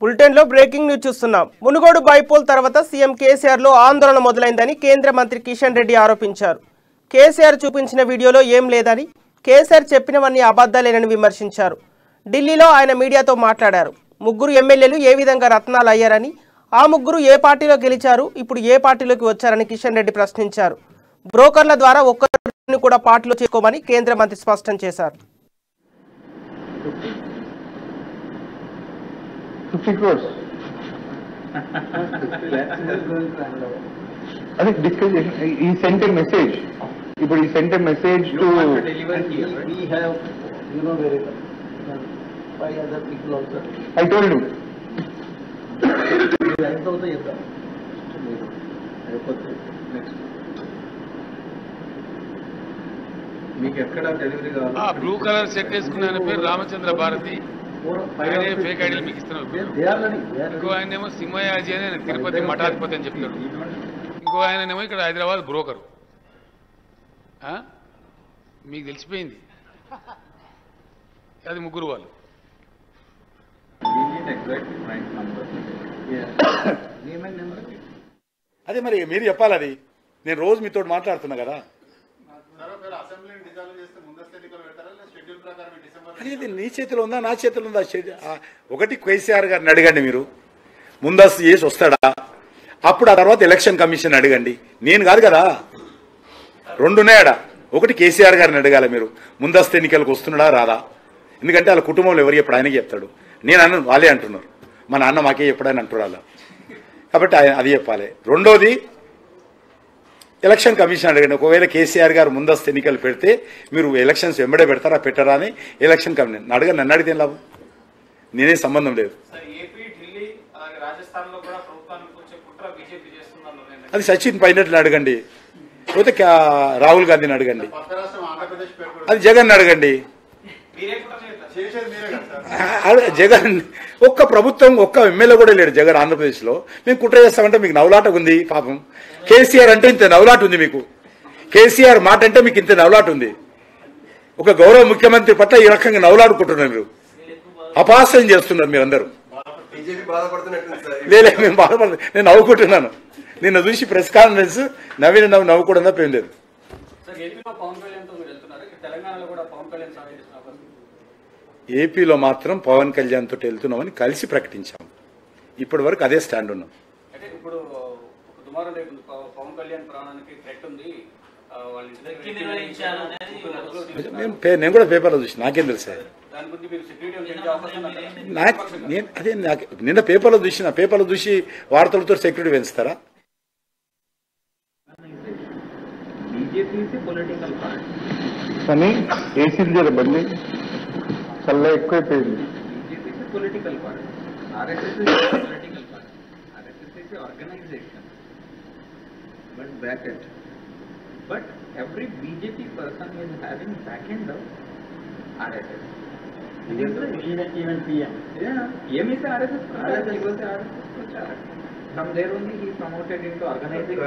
బులెటిన్లో breaking news చూస్తున్నాం. Munugode bypoll తర్వాత సీఎం కేసీఆర్లో ఆందోళన మొదలైందని కేంద్ర మంత్రి కిషన్ రెడ్డి ఆరోపించారు. కేసీఆర్ చూపించిన వీడియోలో ఏం లేదని, కేసీఆర్ చెప్పినవన్నీ అబద్ధాలేనని విమర్శించారు. ఢిల్లీలో ఆయన మీడియాతో మాట్లాడారు. ముగ్గురు ఎమ్మెల్యేలు ఏ విధంగా రత్నాలు అయ్యారని, ఆ ముగ్గురు ఏ పార్టీలో గెలిచారు, ఇప్పుడు ఏ పార్టీలోకి వచ్చారని కిషన్ రెడ్డి ప్రశ్నించారు. బ్రోకర్ల ద్వారా ఒక్కరిని కూడా పార్టీలో చేసుకోమని కేంద్ర మంత్రి స్పష్టం చేశారు. 50 crores. I think discussion. He sent a message. He sent a message to. We have, very 5 other people also. I told him. మీకు ఎక్కడ డెలివరీ కావాలి? బ్లూ కలర్ సెట్ వేసుకున్న పేరు రామచంద్ర భారతి. ఫేక్ ఐడియల్ మీకు ఇస్తున్నారు. ఇంకో ఆయనేమో సింహయాజీ అని తిరుపతి మఠాధిపతి అని చెప్తాడు. ఇంకో ఆయనేమో ఇక్కడ హైదరాబాద్ బ్రోకరు. మీకు తెలిసిపోయింది అది ముగ్గురు వాళ్ళు. అదే మరి మీరు చెప్పాలి. అది నేను రోజు మీతో మాట్లాడుతున్నా కదా. అది నీ చేతిలో ఉందా నా చేతిలో ఉందా? ఒకటి కేసీఆర్ గారిని అడగండి, మీరు ముందస్తు చేసి వస్తాడా, అప్పుడు ఆ తర్వాత ఎలక్షన్ కమిషన్ అడగండి. నేను కాదు కదా. రెండున్నాయడా. ఒకటి కేసీఆర్ గారిని అడగాలి, మీరు ముందస్తు ఎన్నికలకు వస్తున్నాడా రాదా. ఎందుకంటే వాళ్ళ కుటుంబంలో ఎవరు ఎప్పుడు ఆయనకి చెప్తాడు. నేను అన్న వాళ్ళే అంటున్నారు, మా నాన్న మాకే ఎప్పుడైనా అంటున్నారు. కాబట్టి అది చెప్పాలి. రెండోది ఎలక్షన్ కమిషన్ అడగండి. ఒకవేళ కేసీఆర్ గారు ముందస్తు ఎన్నికలు పెడితే మీరు ఎలక్షన్స్ వెంబడే పెడతారా పెట్టరా అని ఎలక్షన్ కమిషన్ అడగండి. నన్ను అడిగితే లాభం, నేనే సంబంధం లేదు. అది సచిన్ పైనట్లు అడగండి, లేకపోతే రాహుల్ గాంధీని అడగండి, అది జగన్ అడగండి. జగన్ ఒక్క ప్రభుత్వం ఒక్క ఎమ్మెల్యే కూడా లేడు జగన్ ఆంధ్రప్రదేశ్ లో. మేము కుట్ర చేస్తామంటే మీకు నవ్వులాట ఉంది. పాపం కేసీఆర్ అంటే ఇంత నవ్వులాట ఉంది మీకు. కేసీఆర్ మాట అంటే మీకు ఇంత నవ్వులాట ఉంది. ఒక గౌరవ ముఖ్యమంత్రి పట్ల ఈ రకంగా నవ్వులాడుకుంటున్నారు, మీరు అపహాస్యం చేస్తున్నారు మీరందరూ. లేలే మేము బాధపడుతున్నాం, నేను నవ్వుకుంటున్నాను. నిన్న చూసి ప్రెస్ కాన్ఫరెన్స్ నవ్వుకోవడం తప్ప ఏం లేదు. ఏపీలో మాత్రం పవన్ కళ్యాణ్ తోటి వెళ్తున్నామని కలిసి ప్రకటించాం. ఇప్పటి వరకు అదే స్టాండ్ ఉన్నాం. నేను కూడా పేపర్లో చూసి నాకేం తెలుసా. నిన్న పేపర్లో చూసి వార్తలతో సెక్యూరిటీ పెంచుతారా? కానీ ఏసీలు జర బండి చల్ల ఎక్కువైపోయింది. Political party, RSS political party, RSS organisation, but back end. But every BJP person is having back end of RSS. Even PM. Yeah, PM is RSS. RSS was RSS. From there only he promoted into organizing.